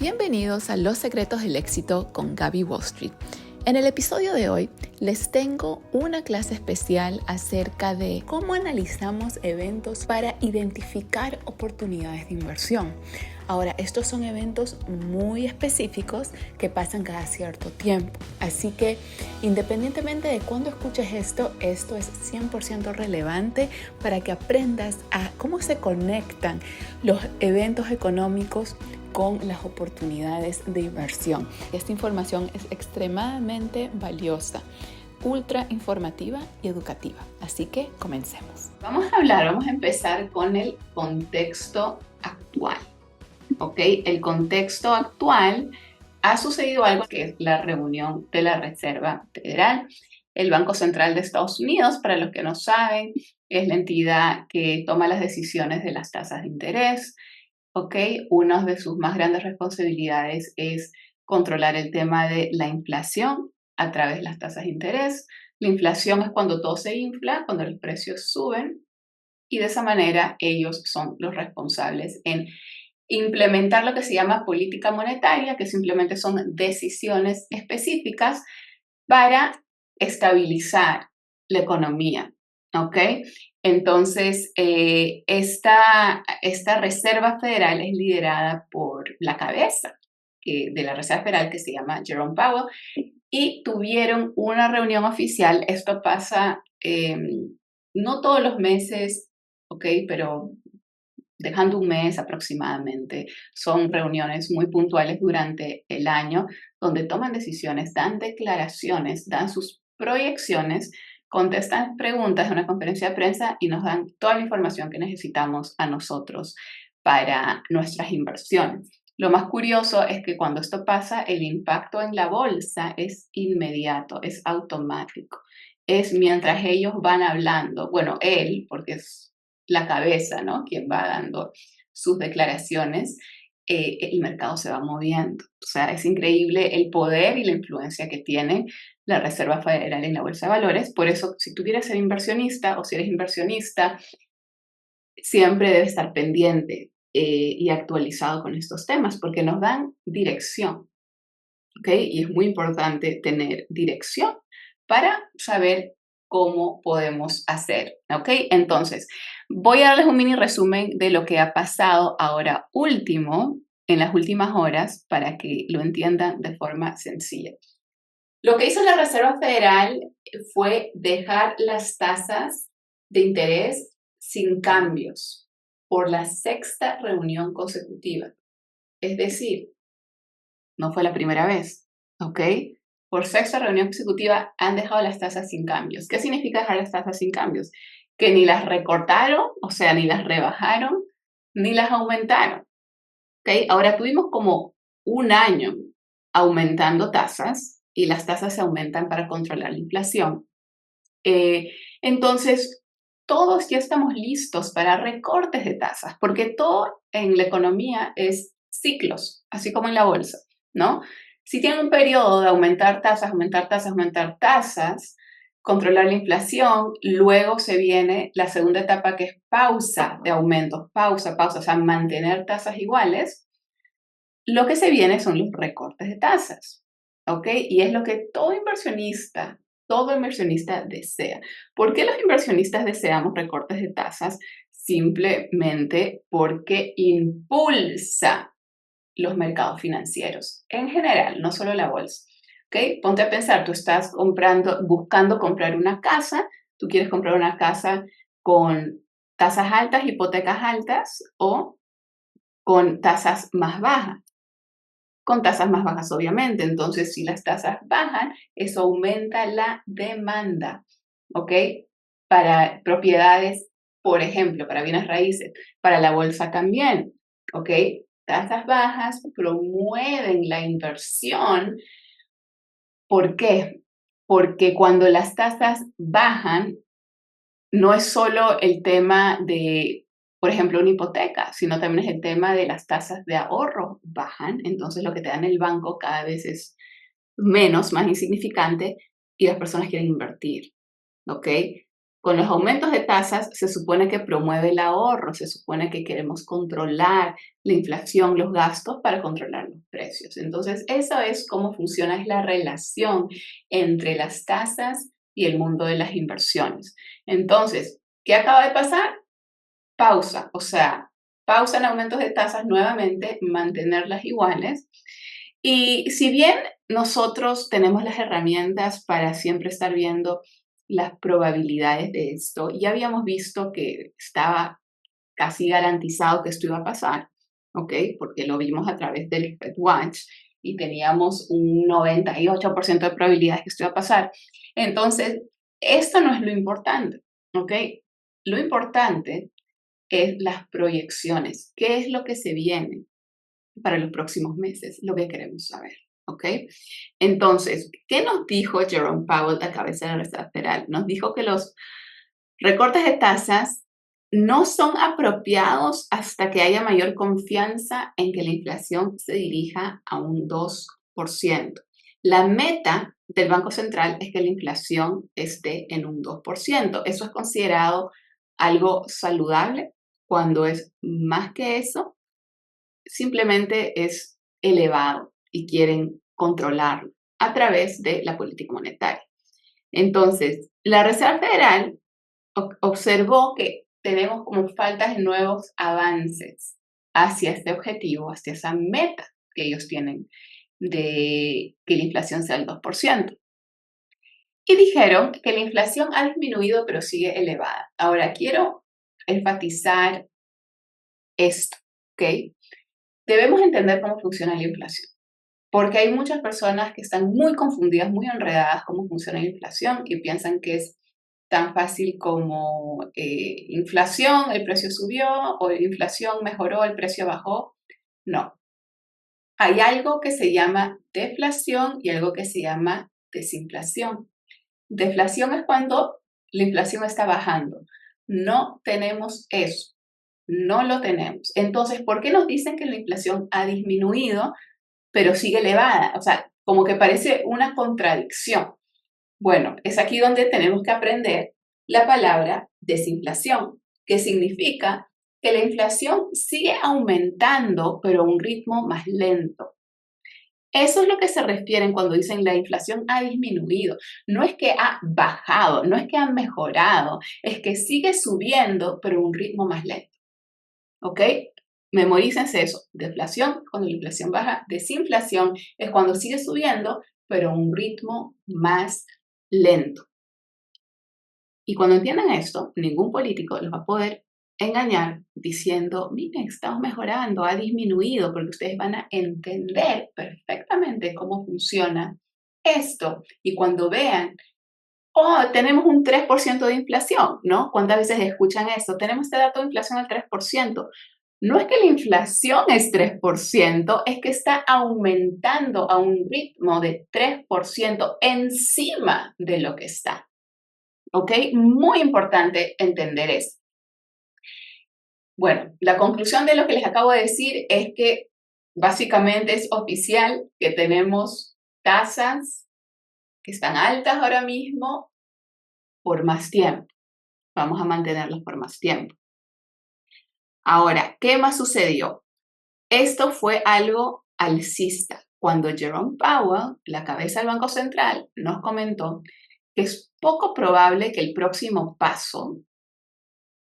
Bienvenidos a Los Secretos del Éxito con Gaby Wall Street. En el episodio de hoy les tengo una clase especial acerca de cómo analizamos eventos para identificar oportunidades de inversión. Ahora, estos son eventos muy específicos que pasan cada cierto tiempo. Así que, independientemente de cuándo escuches esto es 100% relevante para que aprendas a cómo se conectan los eventos económicos con las oportunidades de inversión. Esta información es extremadamente valiosa, ultra informativa y educativa. Así que comencemos. Vamos a empezar con el contexto actual. ¿Ok? El contexto actual ha sucedido algo que es la reunión de la Reserva Federal. El Banco Central de Estados Unidos, para los que no saben, es la entidad que toma las decisiones de las tasas de interés. ¿Ok? Una de sus más grandes responsabilidades es controlar el tema de la inflación a través de las tasas de interés. La inflación es cuando todo se infla, cuando los precios suben, y de esa manera ellos son los responsables en implementar lo que se llama política monetaria, que simplemente son decisiones específicas para estabilizar la economía. ¿Ok? Entonces, esta Reserva Federal es liderada por la cabeza de la Reserva Federal, que se llama Jerome Powell, y tuvieron una reunión oficial. Esto pasa no todos los meses, ¿ok? Pero dejando un mes aproximadamente. Son reuniones muy puntuales durante el año donde toman decisiones, dan declaraciones, dan sus proyecciones, contestan preguntas en una conferencia de prensa y nos dan toda la información que necesitamos a nosotros para nuestras inversiones. Lo más curioso es que cuando esto pasa, el impacto en la bolsa es inmediato, es automático. Es mientras ellos van hablando, bueno, él, porque es la cabeza, ¿no? Quien va dando sus declaraciones, el mercado se va moviendo. O sea, es increíble el poder y la influencia que tiene la Reserva Federal en la Bolsa de Valores. Por eso, si tú quieres ser inversionista o si eres inversionista, siempre debes estar pendiente y actualizado con estos temas porque nos dan dirección. ¿Ok? Y es muy importante tener dirección para saber cómo podemos hacer. ¿Ok? Entonces, voy a darles un mini resumen de lo que ha pasado ahora último, en las últimas horas, para que lo entiendan de forma sencilla. Lo que hizo la Reserva Federal fue dejar las tasas de interés sin cambios por la sexta reunión consecutiva. Es decir, no fue la primera vez, ¿ok? Por sexta reunión consecutiva han dejado las tasas sin cambios. ¿Qué significa dejar las tasas sin cambios? Que ni las recortaron, o sea, ni las rebajaron, ni las aumentaron, ¿ok? Ahora tuvimos como un año aumentando tasas y las tasas se aumentan para controlar la inflación. Entonces, todos ya estamos listos para recortes de tasas, porque todo en la economía es ciclos, así como en la bolsa, ¿no? Si tiene un periodo de aumentar tasas, aumentar tasas, aumentar tasas, controlar la inflación, luego se viene la segunda etapa que es pausa de aumentos, pausa, o sea, mantener tasas iguales. Lo que se viene son los recortes de tasas, ¿ok? Y es lo que todo inversionista desea. ¿Por qué los inversionistas deseamos recortes de tasas? Simplemente porque impulsa los mercados financieros en general, no solo la bolsa. ¿Ok? Ponte a pensar, tú estás buscando comprar una casa, tú quieres comprar una casa con tasas altas, hipotecas altas o con tasas más bajas. Con tasas más bajas, obviamente. Entonces, si las tasas bajan, eso aumenta la demanda, ¿ok? Para propiedades, por ejemplo, para bienes raíces, para la bolsa también, ¿ok? Tasas bajas promueven la inversión. ¿Por qué? Porque cuando las tasas bajan, no es solo el tema de, por ejemplo, una hipoteca, sino también es el tema de las tasas de ahorro bajan, entonces lo que te dan el banco cada vez es menos, más insignificante, y las personas quieren invertir, ¿ok? Con los aumentos de tasas se supone que promueve el ahorro, se supone que queremos controlar la inflación, los gastos para controlar los precios. Entonces, eso es cómo funciona, es la relación entre las tasas y el mundo de las inversiones. Entonces, ¿qué acaba de pasar? Pausa, o sea, pausa en aumentos de tasas nuevamente, mantenerlas iguales. Y si bien nosotros tenemos las herramientas para siempre estar viendo las probabilidades de esto, ya habíamos visto que estaba casi garantizado que esto iba a pasar, ¿ok? Porque lo vimos a través del FedWatch y teníamos un 98% de probabilidades que esto iba a pasar. Entonces, esto no es lo importante, ¿ok? Lo importante es las proyecciones. ¿Qué es lo que se viene para los próximos meses? Lo que queremos saber, ¿ok? Entonces, ¿qué nos dijo Jerome Powell, la cabeza de la Reserva Federal? Nos dijo que los recortes de tasas no son apropiados hasta que haya mayor confianza en que la inflación se dirija a un 2%. La meta del Banco Central es que la inflación esté en un 2%. Eso es considerado algo saludable. Cuando es más que eso, simplemente es elevado y quieren controlarlo a través de la política monetaria. Entonces, la Reserva Federal observó que tenemos como faltas de nuevos avances hacia este objetivo, hacia esa meta que ellos tienen de que la inflación sea el 2%. Y dijeron que la inflación ha disminuido pero sigue elevada. Ahora, quiero enfatizar esto, ¿ok? Debemos entender cómo funciona la inflación, porque hay muchas personas que están muy confundidas, muy enredadas cómo funciona la inflación y piensan que es tan fácil como inflación, el precio subió, o inflación mejoró, el precio bajó. No. Hay algo que se llama deflación y algo que se llama desinflación. Deflación es cuando la inflación está bajando. No tenemos eso. No lo tenemos. Entonces, ¿por qué nos dicen que la inflación ha disminuido, pero sigue elevada? O sea, como que parece una contradicción. Bueno, es aquí donde tenemos que aprender la palabra desinflación, que significa que la inflación sigue aumentando, pero a un ritmo más lento. Eso es lo que se refieren cuando dicen la inflación ha disminuido. No es que ha bajado, no es que ha mejorado, es que sigue subiendo, pero a un ritmo más lento. ¿Ok? Memorícense eso. Deflación, cuando la inflación baja. Desinflación es cuando sigue subiendo, pero a un ritmo más lento. Y cuando entiendan esto, ningún político los va a poder engañar diciendo, miren, estamos mejorando, ha disminuido, porque ustedes van a entender perfectamente cómo funciona esto. Y cuando vean, oh, tenemos un 3% de inflación, ¿no? ¿Cuántas veces escuchan eso? Tenemos este dato de inflación al 3%. No es que la inflación es 3%, es que está aumentando a un ritmo de 3% encima de lo que está. ¿Ok? Muy importante entender eso. Bueno, la conclusión de lo que les acabo de decir es que básicamente es oficial que tenemos tasas que están altas ahora mismo por más tiempo. Vamos a mantenerlas por más tiempo. Ahora, ¿qué más sucedió? Esto fue algo alcista. Cuando Jerome Powell, la cabeza del Banco Central, nos comentó que es poco probable que el próximo paso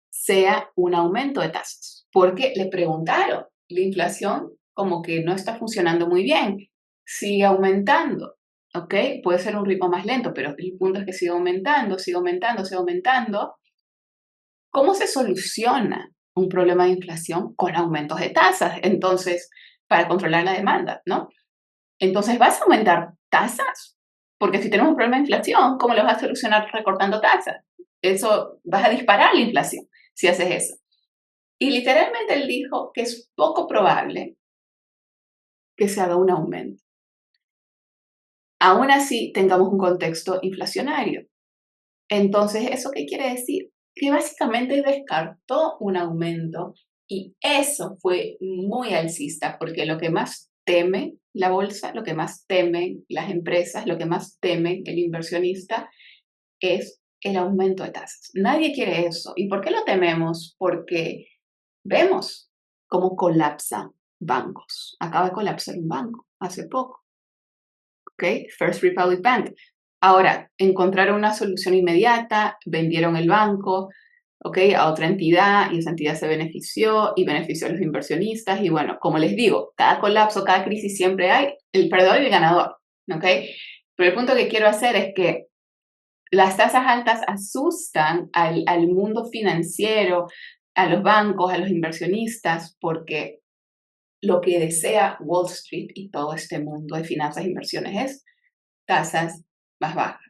sea un aumento de tasas, porque le preguntaron, la inflación como que no está funcionando muy bien, sigue aumentando, ¿ok? Puede ser un ritmo más lento, pero el punto es que sigue aumentando, sigue aumentando, sigue aumentando. ¿Cómo se soluciona un problema de inflación con aumentos de tasas? Entonces, para controlar la demanda, ¿no? Entonces, ¿vas a aumentar tasas? Porque si tenemos un problema de inflación, ¿cómo lo vas a solucionar recortando tasas? Eso, vas a disparar la inflación si haces eso. Y literalmente él dijo que es poco probable que se haga un aumento. Aún así, tengamos un contexto inflacionario. Entonces, ¿eso qué quiere decir? Que básicamente descartó un aumento y eso fue muy alcista porque lo que más teme la bolsa, lo que más temen las empresas, lo que más teme el inversionista es el aumento de tasas. Nadie quiere eso. ¿Y por qué lo tememos? Porque vemos cómo colapsan bancos. Acaba de colapsar un banco hace poco, ¿ok? First Republic Bank. Ahora, encontraron una solución inmediata, vendieron el banco, ¿ok? A otra entidad y esa entidad se benefició y benefició a los inversionistas. Y bueno, como les digo, cada colapso, cada crisis siempre hay el perdedor y el ganador, ¿ok? Pero el punto que quiero hacer es que las tasas altas asustan al mundo financiero, a los bancos, a los inversionistas, porque lo que desea Wall Street y todo este mundo de finanzas e inversiones es tasas más bajas.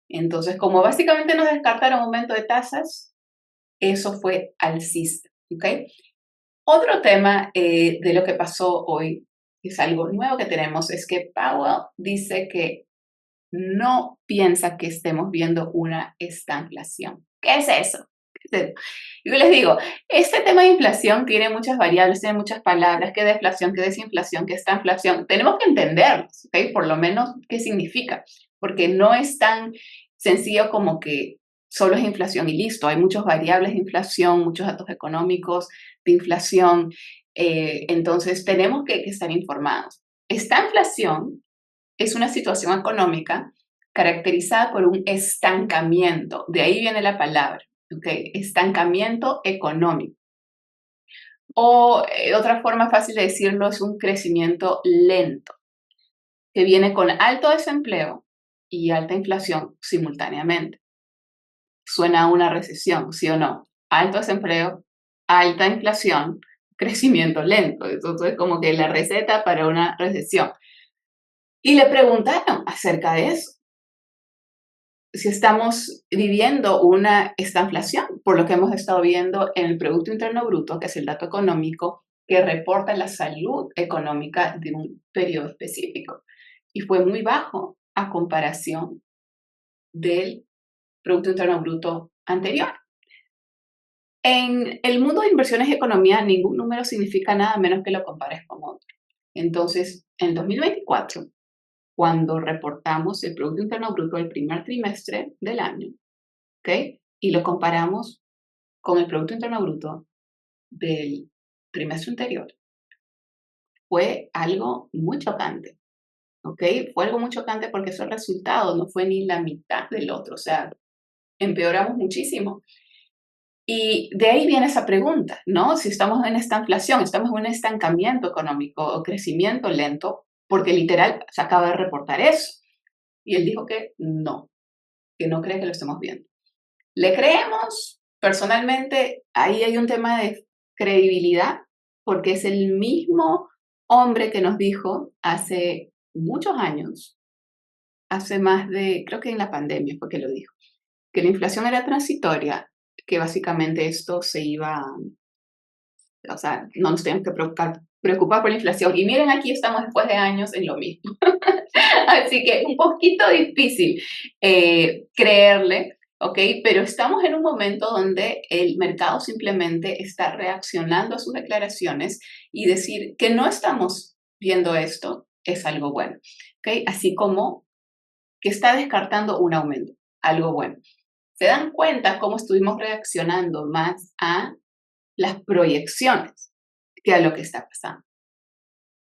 Entonces, como básicamente nos descartaron aumento de tasas, eso fue alcista, ¿ok? Otro tema de lo que pasó hoy, que es algo nuevo que tenemos, es que Powell dice que no piensa que estemos viendo una estanflación. ¿Qué es eso? Yo les digo, este tema de inflación tiene muchas variables, tiene muchas palabras, qué deflación, qué desinflación, qué estanflación. Tenemos que entenderlos, ¿ok? Por lo menos qué significa, porque no es tan sencillo como que solo es inflación y listo. Hay muchas variables de inflación, muchos datos económicos de inflación, entonces tenemos que estar informados. Esta inflación es una situación económica caracterizada por un estancamiento, de ahí viene la palabra, ¿ok? Estancamiento económico. O otra forma fácil de decirlo es un crecimiento lento, que viene con alto desempleo y alta inflación simultáneamente. Suena a una recesión, ¿sí o no? Alto desempleo, alta inflación, crecimiento lento. Eso es como que la receta para una recesión. Y le preguntaron acerca de eso, si estamos viviendo una estanflación, por lo que hemos estado viendo en el Producto Interno Bruto, que es el dato económico que reporta la salud económica de un periodo específico. Y fue muy bajo a comparación del Producto Interno Bruto anterior. En el mundo de inversiones y economía, ningún número significa nada menos que lo compares con otro. Entonces, en 2024, cuando reportamos el Producto Interno Bruto del primer trimestre del año, ¿ok? Y lo comparamos con el Producto Interno Bruto del trimestre anterior, fue algo muy chocante, ¿ok? Fue algo muy chocante porque ese resultado no fue ni la mitad del otro, o sea, empeoramos muchísimo. Y de ahí viene esa pregunta, ¿no? Si estamos en esta inflación, estamos en un estancamiento económico o crecimiento lento, porque literal se acaba de reportar eso. Y él dijo que no cree que lo estemos viendo. ¿Le creemos? Personalmente, ahí hay un tema de credibilidad, porque es el mismo hombre que nos dijo hace muchos años, hace más de, creo que en la pandemia fue que lo dijo, que la inflación era transitoria, que básicamente esto se iba, o sea, no nos tenemos que preocupar por la inflación. Y miren, aquí estamos después de años en lo mismo. Así que un poquito difícil creerle, ¿ok? Pero estamos en un momento donde el mercado simplemente está reaccionando a sus declaraciones y decir que no estamos viendo esto es algo bueno, ¿ok? Así como que está descartando un aumento, algo bueno. ¿Se dan cuenta cómo estuvimos reaccionando más a las proyecciones que a lo que está pasando?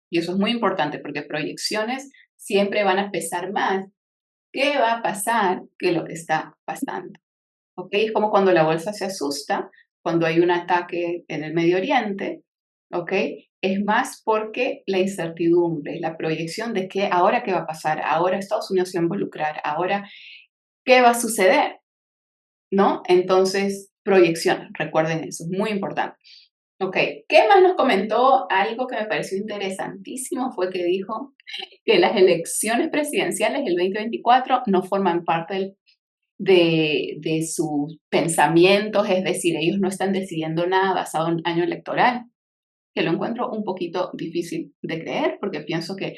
Y eso es muy importante porque proyecciones siempre van a pesar más qué va a pasar que lo que está pasando. ¿Ok? Es como cuando la bolsa se asusta, cuando hay un ataque en el Medio Oriente, ¿ok? Es más porque la incertidumbre, la proyección de que ahora qué va a pasar, ahora Estados Unidos se va a involucrar, ahora qué va a suceder, ¿no? Entonces, proyección, recuerden eso, es muy importante. Ok, ¿qué más nos comentó? Algo que me pareció interesantísimo fue que dijo que las elecciones presidenciales del 2024 no forman parte de sus pensamientos, es decir, ellos no están decidiendo nada basado en un año electoral, que lo encuentro un poquito difícil de creer, porque pienso que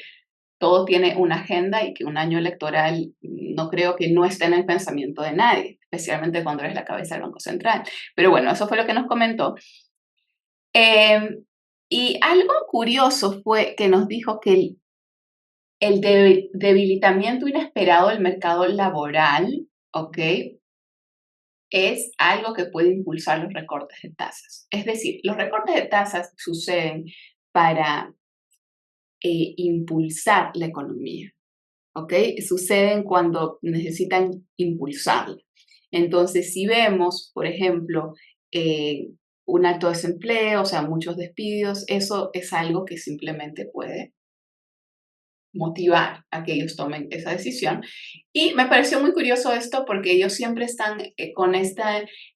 todo tiene una agenda y que un año electoral no creo que no esté en el pensamiento de nadie, especialmente cuando eres la cabeza del Banco Central. Pero bueno, eso fue lo que nos comentó. Y algo curioso fue que nos dijo que el debilitamiento inesperado del mercado laboral, ¿ok? es algo que puede impulsar los recortes de tasas. Es decir, los recortes de tasas suceden para impulsar la economía, ¿ok? Suceden cuando necesitan impulsarla. Entonces, si vemos, por ejemplo, eh, un alto desempleo, o sea, muchos despidos, eso es algo que simplemente puede motivar a que ellos tomen esa decisión. Y me pareció muy curioso esto porque ellos siempre están con este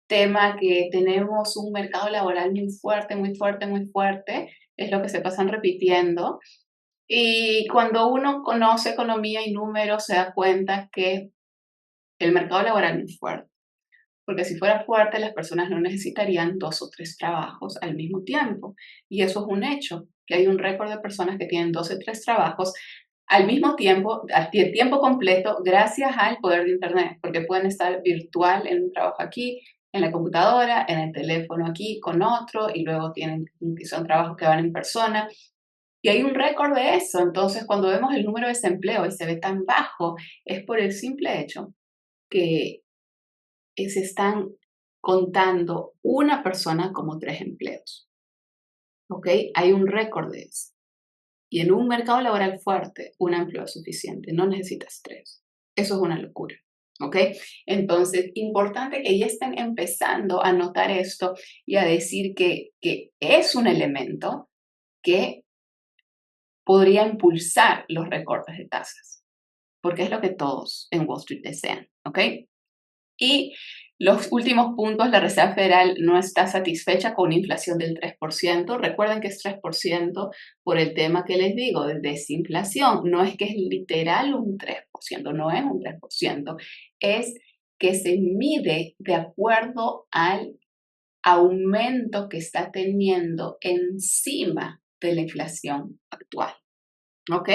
tema que tenemos un mercado laboral muy fuerte, muy fuerte, muy fuerte, es lo que se pasan repitiendo. Y cuando uno conoce economía y números, se da cuenta que el mercado laboral no es fuerte. Porque si fuera fuerte, las personas no necesitarían 2 o 3 trabajos al mismo tiempo. Y eso es un hecho, que hay un récord de personas que tienen 2 o 3 trabajos al mismo tiempo, a tiempo completo, gracias al poder de Internet, porque pueden estar virtual en un trabajo aquí, en la computadora, en el teléfono aquí, con otro, y luego son trabajos que van en persona. Y hay un récord de eso. Entonces, cuando vemos el número de desempleo y se ve tan bajo, es por el simple hecho que se están contando una persona como 3 empleos. ¿Ok? Hay un récord de eso. Y en un mercado laboral fuerte, un empleo es suficiente, no necesitas 3. Eso es una locura. ¿Ok? Entonces, importante que ya estén empezando a notar esto y a decir que es un elemento que podría impulsar los recortes de tasas, porque es lo que todos en Wall Street desean. ¿Ok? Y los últimos puntos, la Reserva Federal no está satisfecha con una inflación del 3%. Recuerden que es 3% por el tema que les digo, de desinflación. No es que es literal un 3%, no es un 3%. Es que se mide de acuerdo al aumento que está teniendo encima de la inflación actual. ¿Ok?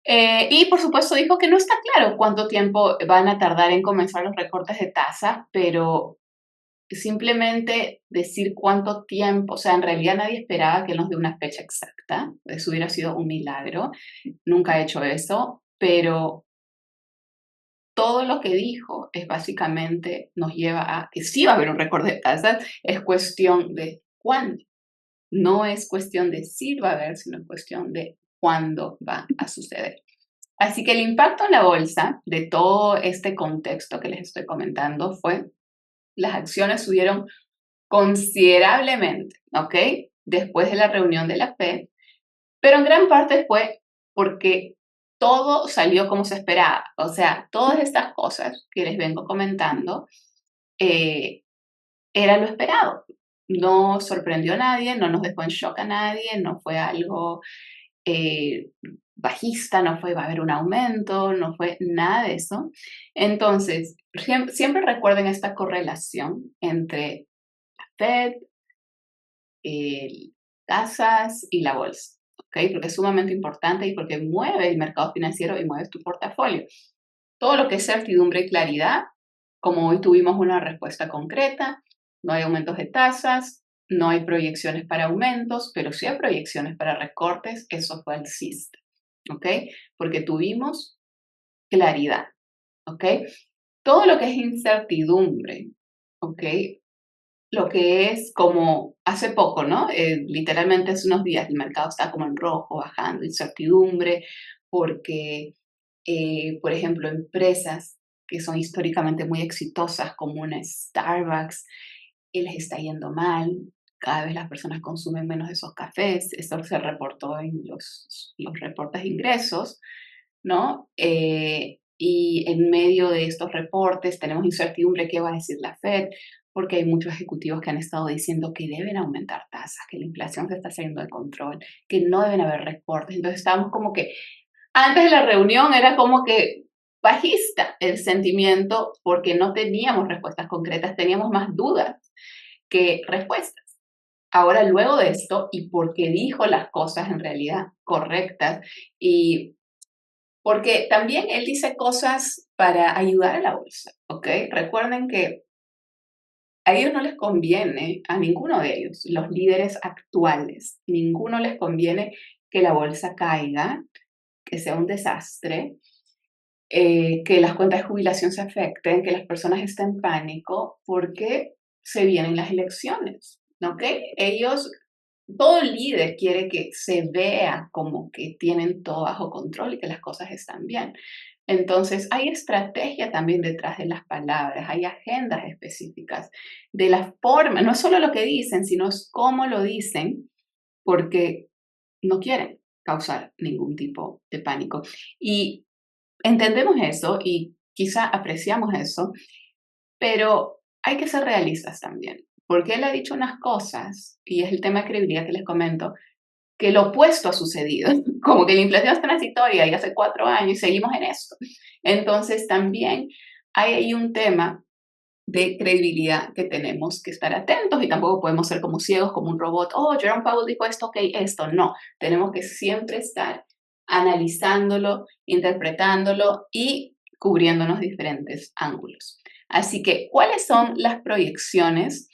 Y por supuesto dijo que no está claro cuánto tiempo van a tardar en comenzar los recortes de tasa, pero simplemente decir cuánto tiempo, o sea, en realidad nadie esperaba que nos dé una fecha exacta, eso hubiera sido un milagro, nunca he hecho eso, pero todo lo que dijo es básicamente nos lleva a que sí va a haber un recorte de tasas, es cuestión de cuándo, no es cuestión de si va a haber, sino es cuestión de cuándo va a suceder. Así que el impacto en la bolsa de todo este contexto que les estoy comentando fue, las acciones subieron considerablemente, ¿ok? Después de la reunión de la Fed, pero en gran parte fue porque todo salió como se esperaba. O sea, todas estas cosas que les vengo comentando eh, era lo esperado. No sorprendió a nadie, no nos dejó en shock a nadie, no fue algo eh, bajista, no fue va a haber un aumento, no fue nada de eso. Entonces, siempre recuerden esta correlación entre la Fed, tasas y la bolsa, ¿ok? Porque es sumamente importante y porque mueve el mercado financiero y mueve tu portafolio. Todo lo que es certidumbre y claridad, como hoy tuvimos una respuesta concreta, no hay aumentos de tasas, no hay proyecciones para aumentos, pero sí hay proyecciones para recortes, eso fue alcista, ¿ok? Porque tuvimos claridad, ¿ok? Todo lo que es incertidumbre, ¿ok? Lo que es como hace poco, ¿no? Literalmente hace unos días el mercado está como en rojo, bajando, incertidumbre, porque, por ejemplo, empresas que son históricamente muy exitosas, como una Starbucks, les está yendo mal, cada vez las personas consumen menos de esos cafés, eso se reportó en los reportes de ingresos, ¿no? Y en medio de estos reportes tenemos incertidumbre qué va a decir la Fed, porque hay muchos ejecutivos que han estado diciendo que deben aumentar tasas, que la inflación se está saliendo de control, que no deben haber recortes. Entonces estábamos como que, antes de la reunión era como que bajista el sentimiento porque no teníamos respuestas concretas, teníamos más dudas que respuestas. Ahora, luego de esto, y porque dijo las cosas en realidad correctas, y porque también él dice cosas para ayudar a la bolsa, ¿ok? Recuerden que a ellos no les conviene, a ninguno de ellos, los líderes actuales, ninguno les conviene que la bolsa caiga, que sea un desastre, que las cuentas de jubilación se afecten, que las personas estén en pánico, porque se vienen las elecciones, ¿ok? Ellos, todo líder quiere que se vea como que tienen todo bajo control y que las cosas están bien. Entonces, hay estrategia también detrás de las palabras, hay agendas específicas de la forma, no es solo lo que dicen, sino es cómo lo dicen, porque no quieren causar ningún tipo de pánico. Y entendemos eso y quizá apreciamos eso, pero hay que ser realistas también, porque él ha dicho unas cosas, y es el tema de credibilidad que les comento, que lo opuesto ha sucedido, como que la inflación es transitoria y hace 4 años y seguimos en esto. Entonces también hay ahí un tema de credibilidad que tenemos que estar atentos y tampoco podemos ser como ciegos, como un robot. Oh, Jerome Powell dijo esto, ok, esto. No, tenemos que siempre estar analizándolo, interpretándolo y cubriéndonos diferentes ángulos. Así que, ¿cuáles son las proyecciones?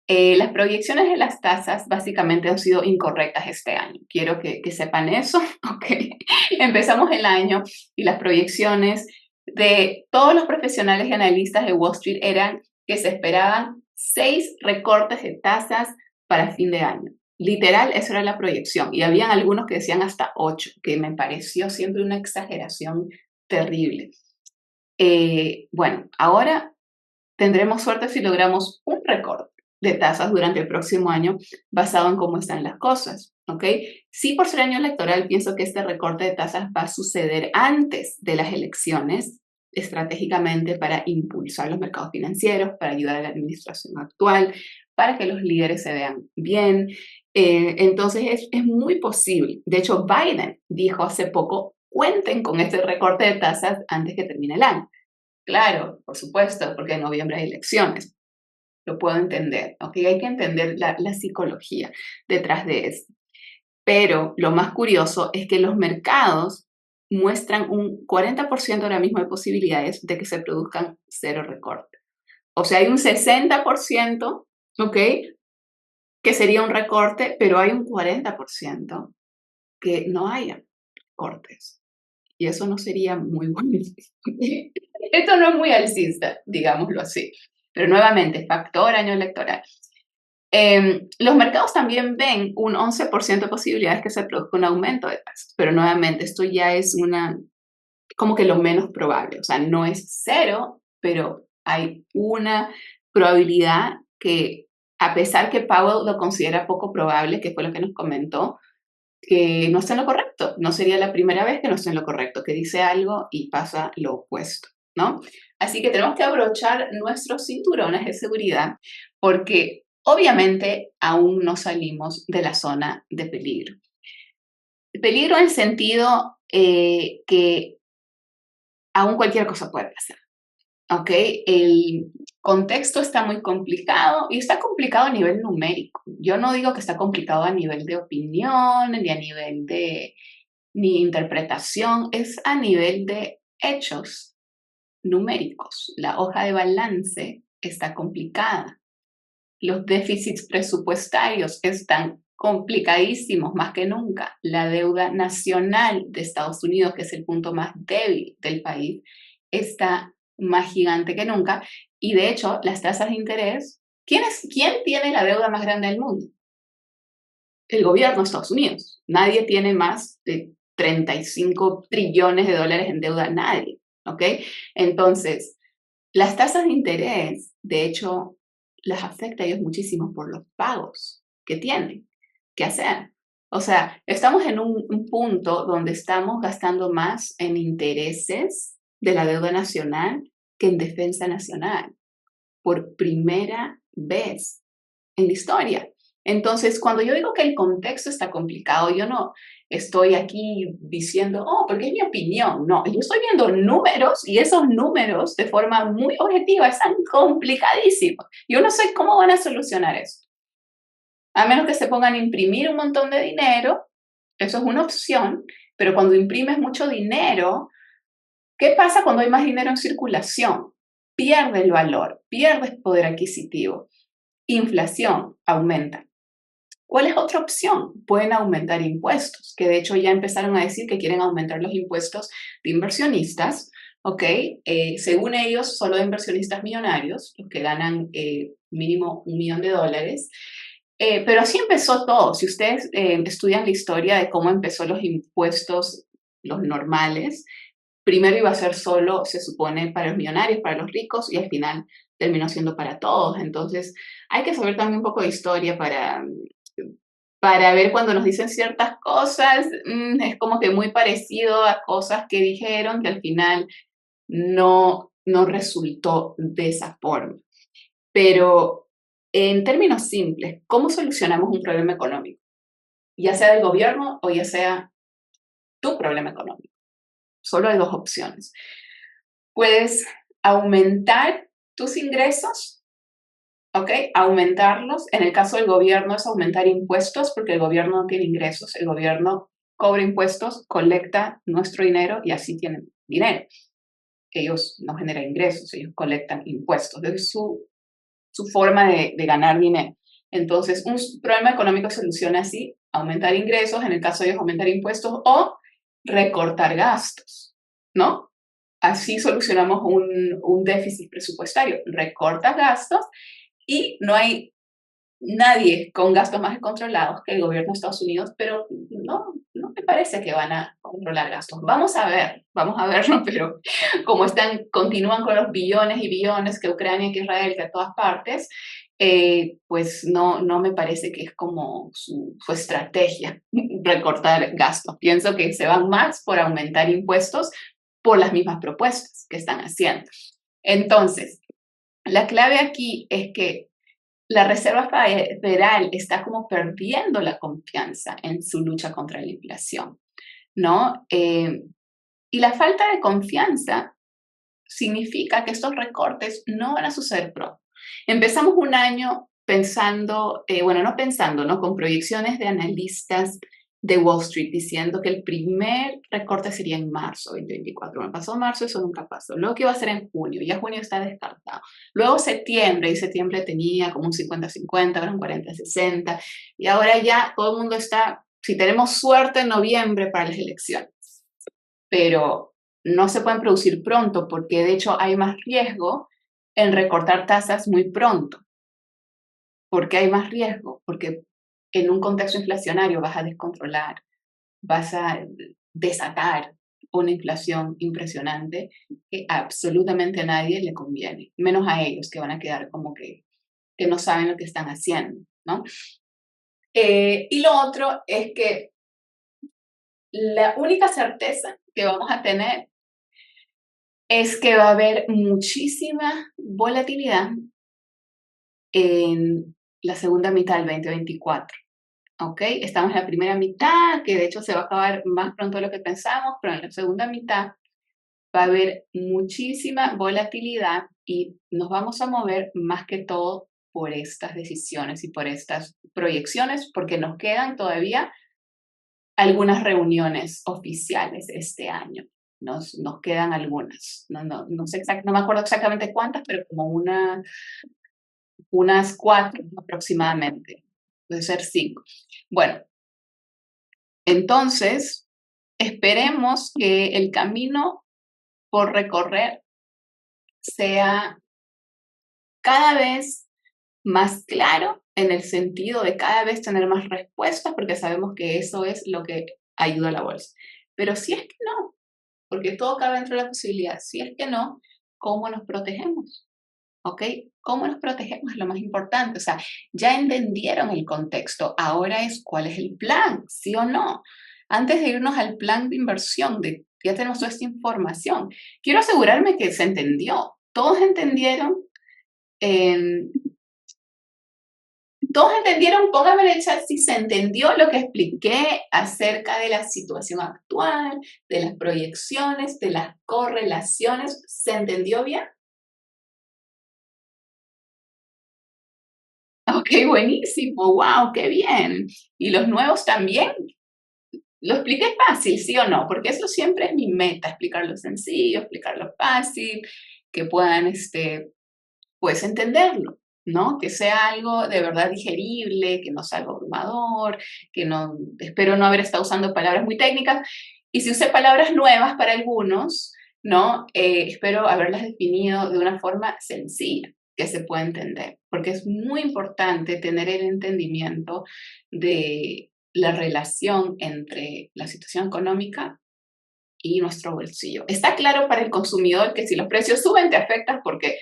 Las proyecciones de las tasas básicamente han sido incorrectas este año. Quiero que sepan eso. Okay. Empezamos el año y las proyecciones de todos los profesionales y analistas de Wall Street eran que se esperaban 6 recortes de tasas para fin de año. Literal, eso era la proyección. Y habían algunos que decían hasta 8, que me pareció siempre una exageración terrible. Bueno, ahora tendremos suerte si logramos un recorte de tasas durante el próximo año basado en cómo están las cosas, ¿ok? Sí, por ser año electoral, pienso que este recorte de tasas va a suceder antes de las elecciones, estratégicamente para impulsar los mercados financieros, para ayudar a la administración actual, para que los líderes se vean bien. Entonces es muy posible. De hecho, Biden dijo hace poco, cuenten con este recorte de tasas antes que termine el año. Claro, por supuesto, porque en noviembre hay elecciones. Lo puedo entender, ¿ok? Hay que entender la psicología detrás de esto. Pero lo más curioso es que los mercados muestran un 40% ahora mismo de posibilidades de que se produzcan 0 recortes. O sea, hay un 60%, ¿ok? Que sería un recorte, pero hay un 40% que no haya cortes. Y eso no sería muy bueno. Esto no es muy alcista, digámoslo así. Pero nuevamente, factor año electoral. Los mercados también ven un 11% de posibilidades que se produzca un aumento de tasas, pero nuevamente esto ya es como que lo menos probable, o sea, no es 0, pero hay una probabilidad que, a pesar que Powell lo considera poco probable, que fue lo que nos comentó, que no está en lo correcto. No sería la primera vez que no está en lo correcto, que dice algo y pasa lo opuesto, ¿no? Así que tenemos que abrochar nuestros cinturones de seguridad porque obviamente aún no salimos de la zona de peligro. Peligro en el sentido que aún cualquier cosa puede pasar. ¿Ok? El contexto está muy complicado y está complicado a nivel numérico. Yo no digo que está complicado a nivel de opinión, ni a nivel de ni interpretación, es a nivel de hechos numéricos. La hoja de balance está complicada. Los déficits presupuestarios están complicadísimos más que nunca. La deuda nacional de Estados Unidos, que es el punto más débil del país, está más gigante que nunca. Y de hecho, las tasas de interés, ¿quién tiene la deuda más grande del mundo? El gobierno de Estados Unidos. Nadie tiene más de 35 trillones de dólares en deuda, nadie, ¿ok? Entonces, las tasas de interés, de hecho, las afecta a ellos muchísimo por los pagos que tienen que hacer. O sea, estamos en un punto donde estamos gastando más en intereses de la deuda nacional que en defensa nacional, por primera vez en la historia. Entonces, cuando yo digo que el contexto está complicado, yo no estoy aquí diciendo, oh, porque es mi opinión. No, yo estoy viendo números y esos números de forma muy objetiva están complicadísimos. Yo no sé cómo van a solucionar esto. A menos que se pongan a imprimir un montón de dinero, eso es una opción, pero cuando imprimes mucho dinero, ¿qué pasa cuando hay más dinero en circulación? Pierde el valor, pierde el poder adquisitivo. Inflación aumenta. ¿Cuál es otra opción? Pueden aumentar impuestos, que de hecho ya empezaron a decir que quieren aumentar los impuestos de inversionistas, ¿ok? Según ellos, solo de inversionistas millonarios, los que ganan mínimo $1 millón. Pero así empezó todo. Si ustedes estudian la historia de cómo empezó los impuestos, los normales, primero iba a ser solo, se supone, para los millonarios, para los ricos, y al final terminó siendo para todos. Entonces, hay que saber también un poco de historia para ver cuando nos dicen ciertas cosas, es como que muy parecido a cosas que dijeron que al final no resultó de esa forma. Pero en términos simples, ¿cómo solucionamos un problema económico? Ya sea del gobierno o ya sea tu problema económico. Solo hay dos opciones. Puedes aumentar tus ingresos, ¿ok? Aumentarlos. En el caso del gobierno es aumentar impuestos porque el gobierno no tiene ingresos. El gobierno cobra impuestos, colecta nuestro dinero y así tienen dinero. Ellos no generan ingresos, ellos colectan impuestos. Es su forma de ganar dinero. Entonces, un problema económico se soluciona así: aumentar ingresos, en el caso de ellos aumentar impuestos, o recortar gastos, ¿no? Así solucionamos un déficit presupuestario. Recortas gastos y no hay nadie con gastos más controlados que el gobierno de Estados Unidos, pero no me parece que van a controlar gastos. Vamos a verlo, pero como continúan con los billones y billones que Ucrania, que Israel, que a todas partes, pues no me parece que es como su estrategia recortar gastos. Pienso que se van más por aumentar impuestos por las mismas propuestas que están haciendo. Entonces, la clave aquí es que la Reserva Federal está como perdiendo la confianza en su lucha contra la inflación, ¿no? Y la falta de confianza significa que estos recortes no van a suceder pronto. Empezamos un año pensando, no pensando, ¿no? Con proyecciones de analistas de Wall Street diciendo que el primer recorte sería en marzo 2024. Bueno, pasó marzo, eso nunca pasó. Luego que iba a ser en junio, ya junio está descartado. Luego septiembre, y septiembre tenía como un 50-50, ahora un 40-60. Y ahora ya todo el mundo está, si tenemos suerte, en noviembre para las elecciones. Pero no se pueden producir pronto porque de hecho hay más riesgo en recortar tasas muy pronto. ¿Por qué hay más riesgo? Porque en un contexto inflacionario vas a descontrolar, vas a desatar una inflación impresionante que absolutamente a nadie le conviene, menos a ellos, que van a quedar como que no saben lo que están haciendo, ¿no? Y lo otro es que la única certeza que vamos a tener es que va a haber muchísima volatilidad en la segunda mitad del 2024. ¿Ok? Estamos en la primera mitad, que de hecho se va a acabar más pronto de lo que pensamos, pero en la segunda mitad va a haber muchísima volatilidad y nos vamos a mover más que todo por estas decisiones y por estas proyecciones, porque nos quedan todavía algunas reuniones oficiales este año. Nos quedan algunas. No sé no me acuerdo exactamente cuántas, pero como unas 4 aproximadamente. Puede ser 5. Bueno, entonces esperemos que el camino por recorrer sea cada vez más claro, en el sentido de cada vez tener más respuestas, porque sabemos que eso es lo que ayuda a la bolsa. Pero si es que no, porque todo cabe dentro de la posibilidad, si es que no, ¿cómo nos protegemos? ¿Ok? ¿Cómo nos protegemos? Es lo más importante. O sea, ya entendieron el contexto, ahora es cuál es el plan, ¿sí o no? Antes de irnos al plan de inversión, ya tenemos toda esta información, quiero asegurarme que se entendió. ¿Todos entendieron? Eh, ¿Todos entendieron? Pónganme en el chat si se entendió lo que expliqué acerca de la situación actual, de las proyecciones, de las correlaciones. ¿Se entendió bien? Ok, buenísimo, wow, qué bien. ¿Y los nuevos también? ¿Lo expliqué fácil, sí o no? Porque eso siempre es mi meta, explicarlo sencillo, explicarlo fácil, que puedan, pues, entenderlo, ¿no? Que sea algo de verdad digerible, que no sea algo abrumador, que no, espero no haber estado usando palabras muy técnicas. Y si usé palabras nuevas para algunos, ¿no? Espero haberlas definido de una forma sencilla que se pueda entender, porque es muy importante tener el entendimiento de la relación entre la situación económica y nuestro bolsillo. Está claro para el consumidor que si los precios suben te afecta porque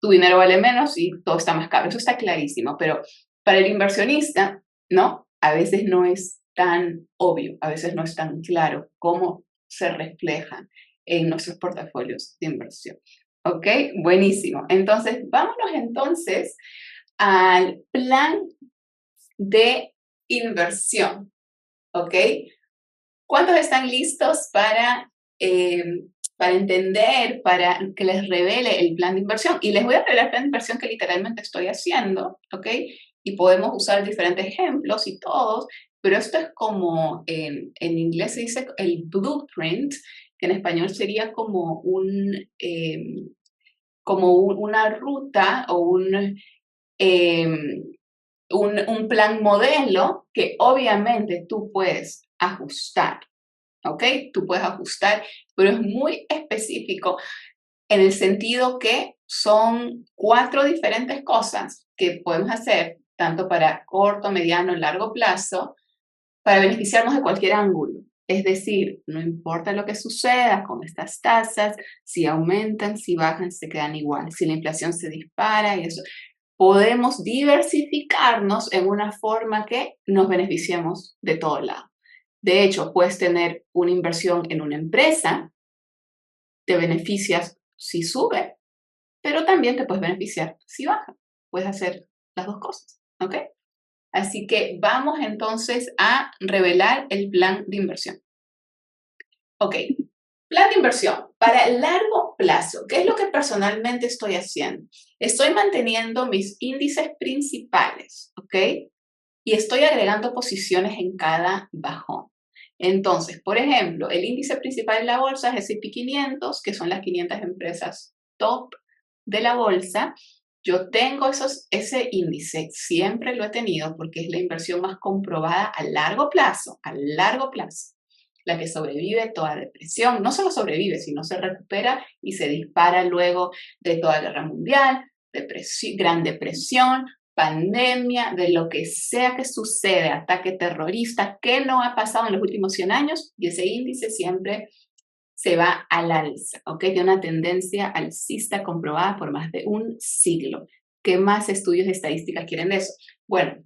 tu dinero vale menos y todo está más caro. Eso está clarísimo, pero para el inversionista, ¿no? A veces no es tan obvio, a veces no es tan claro cómo se refleja en nuestros portafolios de inversión. ¿Ok? Buenísimo. Entonces, vámonos entonces al plan de inversión. ¿Ok? ¿Cuántos están listos para entender, para que les revele el plan de inversión? Y les voy a revelar el plan de inversión que literalmente estoy haciendo, ¿ok? Y podemos usar diferentes ejemplos y todos, pero esto es como, en inglés se dice el blueprint, que en español sería como una ruta o un plan modelo que obviamente tú puedes ajustar. ¿Ok? Tú puedes ajustar, pero es muy específico en el sentido que son 4 diferentes cosas que podemos hacer, tanto para corto, mediano, largo plazo, para beneficiarnos de cualquier ángulo. Es decir, no importa lo que suceda con estas tasas, si aumentan, si bajan, se quedan igual, si la inflación se dispara y eso, podemos diversificarnos en una forma que nos beneficiemos de todo lado. De hecho, puedes tener una inversión en una empresa, te beneficias si sube, pero también te puedes beneficiar si baja. Puedes hacer las dos cosas, ¿ok? Así que vamos entonces a revelar el plan de inversión. Ok, plan de inversión para largo plazo. ¿Qué es lo que personalmente estoy haciendo? Estoy manteniendo mis índices principales, ¿ok? Y estoy agregando posiciones en cada bajón. Entonces, por ejemplo, el índice principal de la bolsa es S&P 500, que son las 500 empresas top de la bolsa. Yo tengo ese índice, siempre lo he tenido porque es la inversión más comprobada a largo plazo, la que sobrevive toda depresión. No solo sobrevive, sino se recupera y se dispara luego de toda guerra mundial, gran depresión, pandemia, de lo que sea que sucede, ataque terrorista, que no ha pasado en los últimos 100 años, y ese índice siempre se va al alza, ¿ok? Tiene una tendencia alcista comprobada por más de un siglo. ¿Qué más estudios de estadística quieren de eso? Bueno,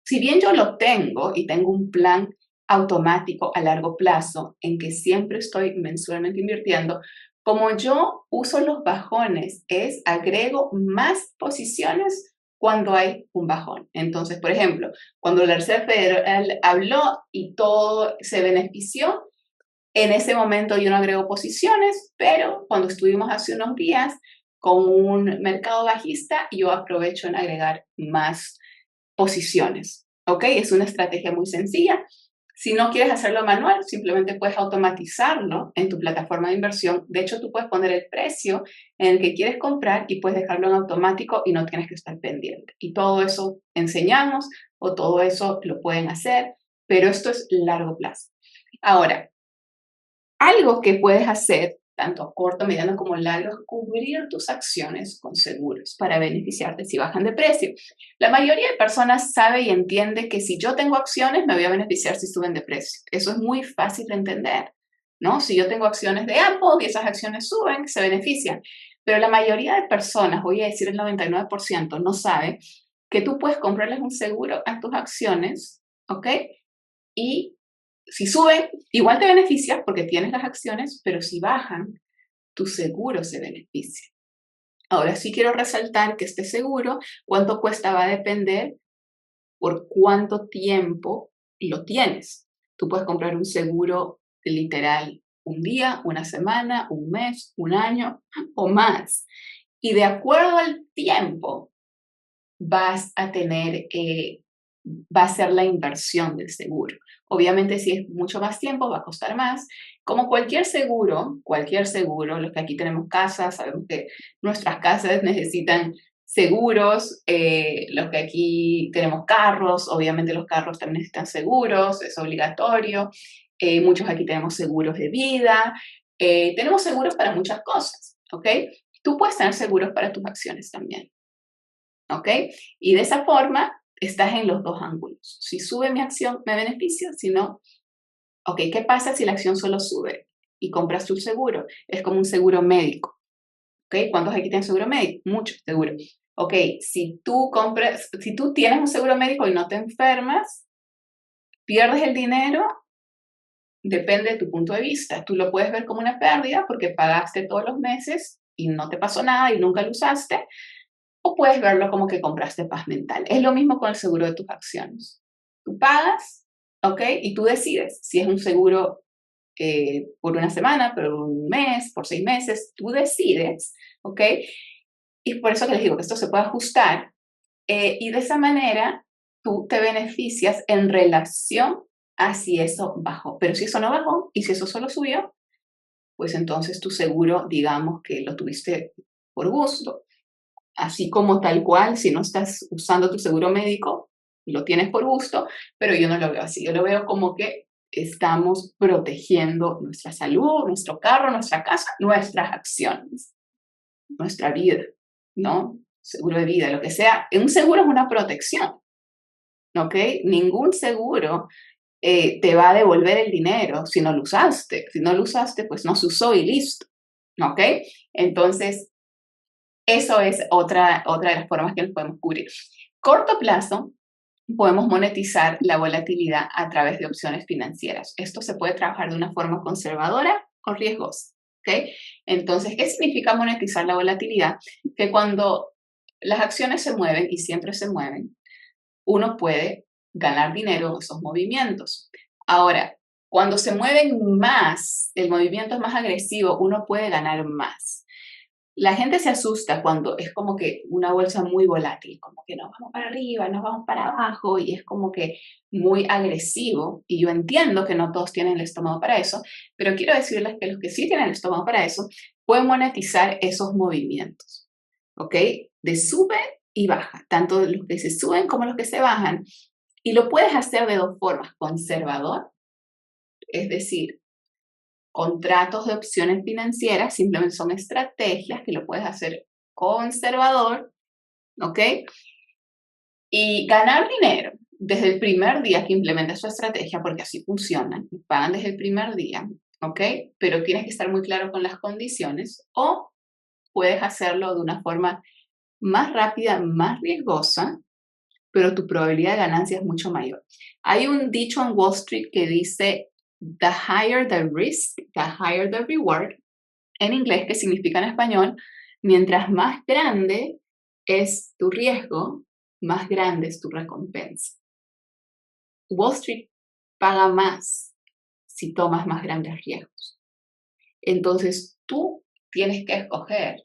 si bien yo lo tengo y tengo un plan automático a largo plazo en que siempre estoy mensualmente invirtiendo, como yo uso los bajones, agrego más posiciones cuando hay un bajón. Entonces, por ejemplo, cuando la Reserva Federal habló y todo se benefició, en ese momento yo no agrego posiciones, pero cuando estuvimos hace unos días con un mercado bajista, yo aprovecho en agregar más posiciones. ¿Ok? Es una estrategia muy sencilla. Si no quieres hacerlo manual, simplemente puedes automatizarlo en tu plataforma de inversión. De hecho, tú puedes poner el precio en el que quieres comprar y puedes dejarlo en automático y no tienes que estar pendiente. Y todo eso enseñamos o todo eso lo pueden hacer, pero esto es largo plazo. Ahora, algo que puedes hacer, tanto a corto, mediano como largo, es cubrir tus acciones con seguros para beneficiarte si bajan de precio. La mayoría de personas sabe y entiende que si yo tengo acciones, me voy a beneficiar si suben de precio. Eso es muy fácil de entender, ¿no? Si yo tengo acciones de Apple y esas acciones suben, se benefician. Pero la mayoría de personas, voy a decir el 99%, no sabe que tú puedes comprarles un seguro a tus acciones, ¿ok? Y si suben, igual te beneficia porque tienes las acciones, pero si bajan, tu seguro se beneficia. Ahora sí quiero resaltar que este seguro, cuánto cuesta, va a depender por cuánto tiempo lo tienes. Tú puedes comprar un seguro literal un día, una semana, un mes, un año o más. Y de acuerdo al tiempo, vas a tener, va a ser la inversión del seguro. Obviamente, si es mucho más tiempo, va a costar más. Como cualquier seguro, los que aquí tenemos casas, sabemos que nuestras casas necesitan seguros, los que aquí tenemos carros, obviamente los carros también necesitan seguros, es obligatorio. Muchos aquí tenemos seguros de vida, Tenemos seguros para muchas cosas, ¿ok? Tú puedes tener seguros para tus acciones también, ¿ok? Y de esa forma estás en los dos ángulos. Si sube mi acción, me beneficia, si no, ok, ¿qué pasa si la acción solo sube y compras tu seguro? Es como un seguro médico, ¿ok? ¿Cuántos aquí tienen seguro médico? Muchos, seguro. Ok, si tú tienes un seguro médico y no te enfermas, pierdes el dinero, depende de tu punto de vista. Tú lo puedes ver como una pérdida porque pagaste todos los meses y no te pasó nada y nunca lo usaste, o puedes verlo como que compraste paz mental. Es lo mismo con el seguro de tus acciones. Tú pagas, ¿ok? Y tú decides si es un seguro por una semana, por un mes, por 6 meses, tú decides, ¿ok? Y por eso que les digo que esto se puede ajustar y de esa manera tú te beneficias en relación a si eso bajó. Pero si eso no bajó y si eso solo subió, pues entonces tu seguro, digamos que lo tuviste por gusto. Así como tal cual, si no estás usando tu seguro médico, lo tienes por gusto, pero yo no lo veo así. Yo lo veo como que estamos protegiendo nuestra salud, nuestro carro, nuestra casa, nuestras acciones, nuestra vida, ¿no? Seguro de vida, lo que sea. Un seguro es una protección, ¿ok? Ningún seguro te va a devolver el dinero si no lo usaste. Si no lo usaste, pues no se usó y listo, ¿ok? Entonces, eso es otra de las formas que nos podemos cubrir. Corto plazo, podemos monetizar la volatilidad a través de opciones financieras. Esto se puede trabajar de una forma conservadora o riesgosa. ¿Ok? Entonces, ¿qué significa monetizar la volatilidad? Que cuando las acciones se mueven y siempre se mueven, uno puede ganar dinero en esos movimientos. Ahora, cuando se mueven más, el movimiento es más agresivo, uno puede ganar más. La gente se asusta cuando es como que una bolsa muy volátil, como que nos vamos para arriba, nos vamos para abajo y es como que muy agresivo. Y yo entiendo que no todos tienen el estómago para eso, pero quiero decirles que los que sí tienen el estómago para eso pueden monetizar esos movimientos, ¿ok? De sube y baja, tanto los que se suben como los que se bajan. Y lo puedes hacer de dos formas, conservador, es decir, contratos de opciones financieras simplemente son estrategias que lo puedes hacer conservador, ¿ok? Y ganar dinero desde el primer día que implementas su estrategia, porque así funcionan, pagan desde el primer día, ¿ok? Pero tienes que estar muy claro con las condiciones o puedes hacerlo de una forma más rápida, más riesgosa, pero tu probabilidad de ganancia es mucho mayor. Hay un dicho en Wall Street que dice, the higher the risk, the higher the reward, en inglés, que significa en español, mientras más grande es tu riesgo, más grande es tu recompensa. Wall Street paga más si tomas más grandes riesgos. Entonces, tú tienes que escoger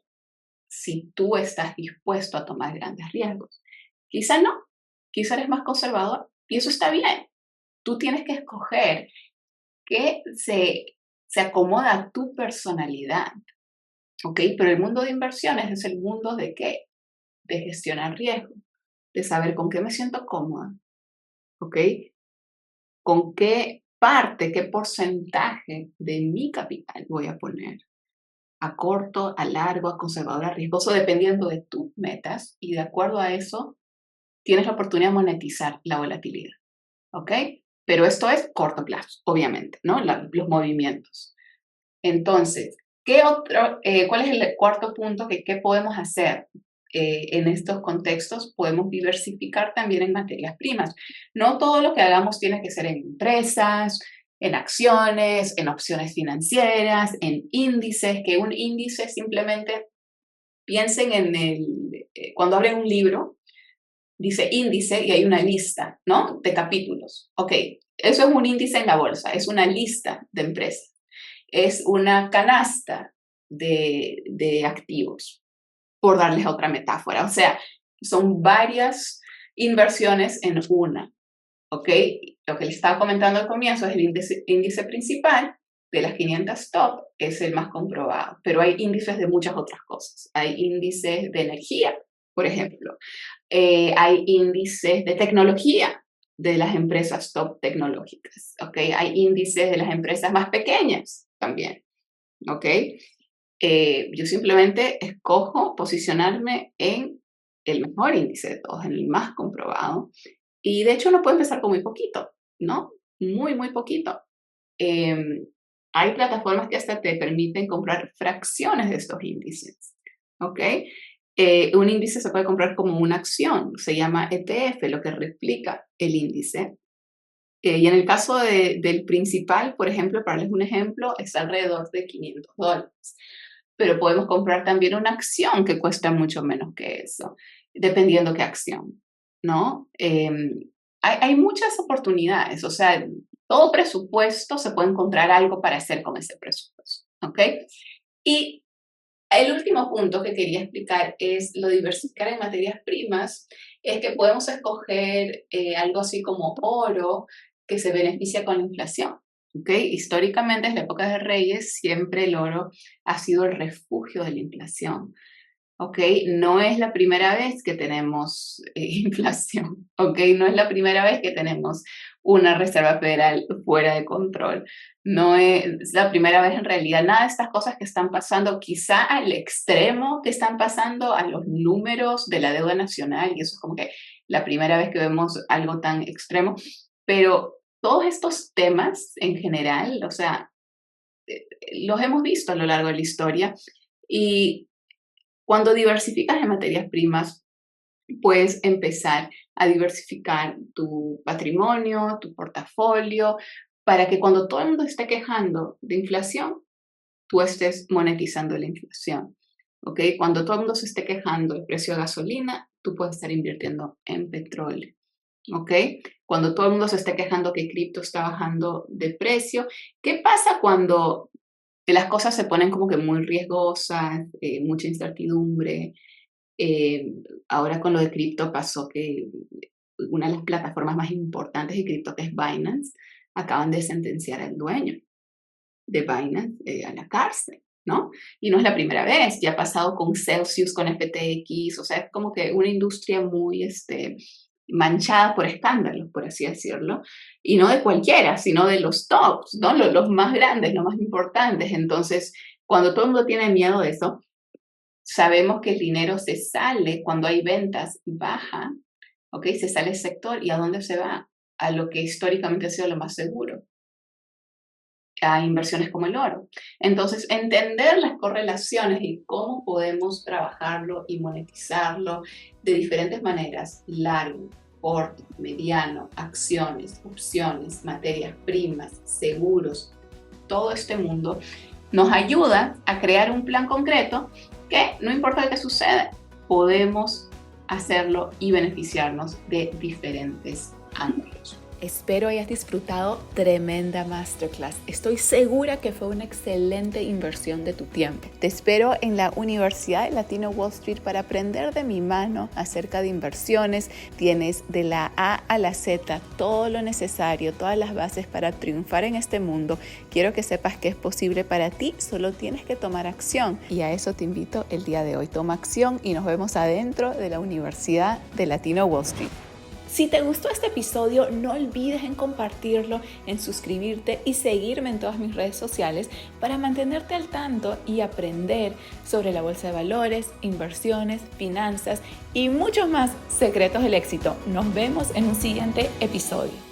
si tú estás dispuesto a tomar grandes riesgos. Quizá no, quizá eres más conservador y eso está bien. Tú tienes que escoger qué se acomoda a tu personalidad. ¿Ok? Pero el mundo de inversiones es el mundo de qué? De gestionar riesgo, de saber con qué me siento cómoda, ¿ok? Con qué parte, qué porcentaje de mi capital voy a poner a corto, a largo, a conservador, a riesgoso, dependiendo de tus metas y de acuerdo a eso tienes la oportunidad de monetizar la volatilidad, ¿ok? Pero esto es corto plazo, obviamente, ¿no? Los movimientos. Entonces, ¿cuál es el cuarto punto? ¿Qué podemos hacer en estos contextos? Podemos diversificar también en materias primas. No todo lo que hagamos tiene que ser en empresas, en acciones, en opciones financieras, en índices, que un índice simplemente piensen cuando abren un libro, dice índice y hay una lista, ¿no? De capítulos. Ok, eso es un índice en la bolsa, es una lista de empresas. Es una canasta de activos, por darles otra metáfora. O sea, son varias inversiones en una, ¿ok? Lo que les estaba comentando al comienzo es el índice principal de las 500 top, es el más comprobado, pero hay índices de muchas otras cosas. Hay índices de energía, por ejemplo. Hay índices de tecnología de las empresas top tecnológicas, ¿ok? Hay índices de las empresas más pequeñas también. ¿ok? Yo simplemente escojo posicionarme en el mejor índice de todos, en el más comprobado. Y de hecho uno puede empezar con muy poquito, ¿no? Muy, muy poquito. Em, Hay plataformas que hasta te permiten comprar fracciones de estos índices, ¿ok? Un índice se puede comprar como una acción, se llama ETF, lo que replica el índice. Y en el caso del principal, por ejemplo, para darles un ejemplo, es alrededor de $500. Pero podemos comprar también una acción que cuesta mucho menos que eso, dependiendo qué acción, ¿no? Hay muchas oportunidades, o sea, todo presupuesto se puede encontrar algo para hacer con ese presupuesto, ¿ok? Y el último punto que quería explicar es lo diversificar en materias primas, es que podemos escoger algo así como oro que se beneficia con la inflación. ¿Okay? Históricamente, en la época de Reyes, siempre el oro ha sido el refugio de la inflación. ¿Ok? No es la primera vez que tenemos inflación, ¿ok? No es la primera vez que tenemos una Reserva Federal fuera de control. No es la primera vez en realidad. Nada de estas cosas que están pasando, quizá al extremo que están pasando, a los números de la deuda nacional, y eso es como que la primera vez que vemos algo tan extremo, pero todos estos temas en general, o sea, los hemos visto a lo largo de la historia y cuando diversificas en materias primas, puedes empezar a diversificar tu patrimonio, tu portafolio, para que cuando todo el mundo esté quejando de inflación, tú estés monetizando la inflación. ¿Ok? Cuando todo el mundo se esté quejando del precio de gasolina, tú puedes estar invirtiendo en petróleo. ¿Ok? Cuando todo el mundo se esté quejando que cripto está bajando de precio, ¿qué pasa cuando las cosas se ponen como que muy riesgosas, mucha incertidumbre? Eh, Ahora con lo de cripto pasó que una de las plataformas más importantes de cripto, que es Binance, acaban de sentenciar al dueño de Binance a la cárcel, ¿no? Y no es la primera vez, ya ha pasado con Celsius, con FTX, o sea, es como que una industria muy manchada por escándalos, por así decirlo, y no de cualquiera, sino de los tops, ¿no? Los más grandes, los más importantes. Entonces, cuando todo el mundo tiene miedo de eso, sabemos que el dinero se sale cuando hay ventas baja, ¿ok? Se sale el sector y ¿a dónde se va? A lo que históricamente ha sido lo más seguro, a inversiones como el oro. Entonces, entender las correlaciones y cómo podemos trabajarlo y monetizarlo de diferentes maneras, largo, corto, mediano, acciones, opciones, materias primas, seguros, todo este mundo, nos ayuda a crear un plan concreto que, no importa qué suceda, podemos hacerlo y beneficiarnos de diferentes ángulos. Espero hayas disfrutado tremenda masterclass. Estoy segura que fue una excelente inversión de tu tiempo. Te espero en la Universidad de Latino Wall Street para aprender de mi mano acerca de inversiones. Tienes de la A a la Z todo lo necesario, todas las bases para triunfar en este mundo. Quiero que sepas que es posible para ti, solo tienes que tomar acción. Y a eso te invito el día de hoy. Toma acción y nos vemos adentro de la Universidad de Latino Wall Street. Si te gustó este episodio, no olvides en compartirlo, en suscribirte y seguirme en todas mis redes sociales para mantenerte al tanto y aprender sobre la bolsa de valores, inversiones, finanzas y muchos más secretos del éxito. Nos vemos en un siguiente episodio.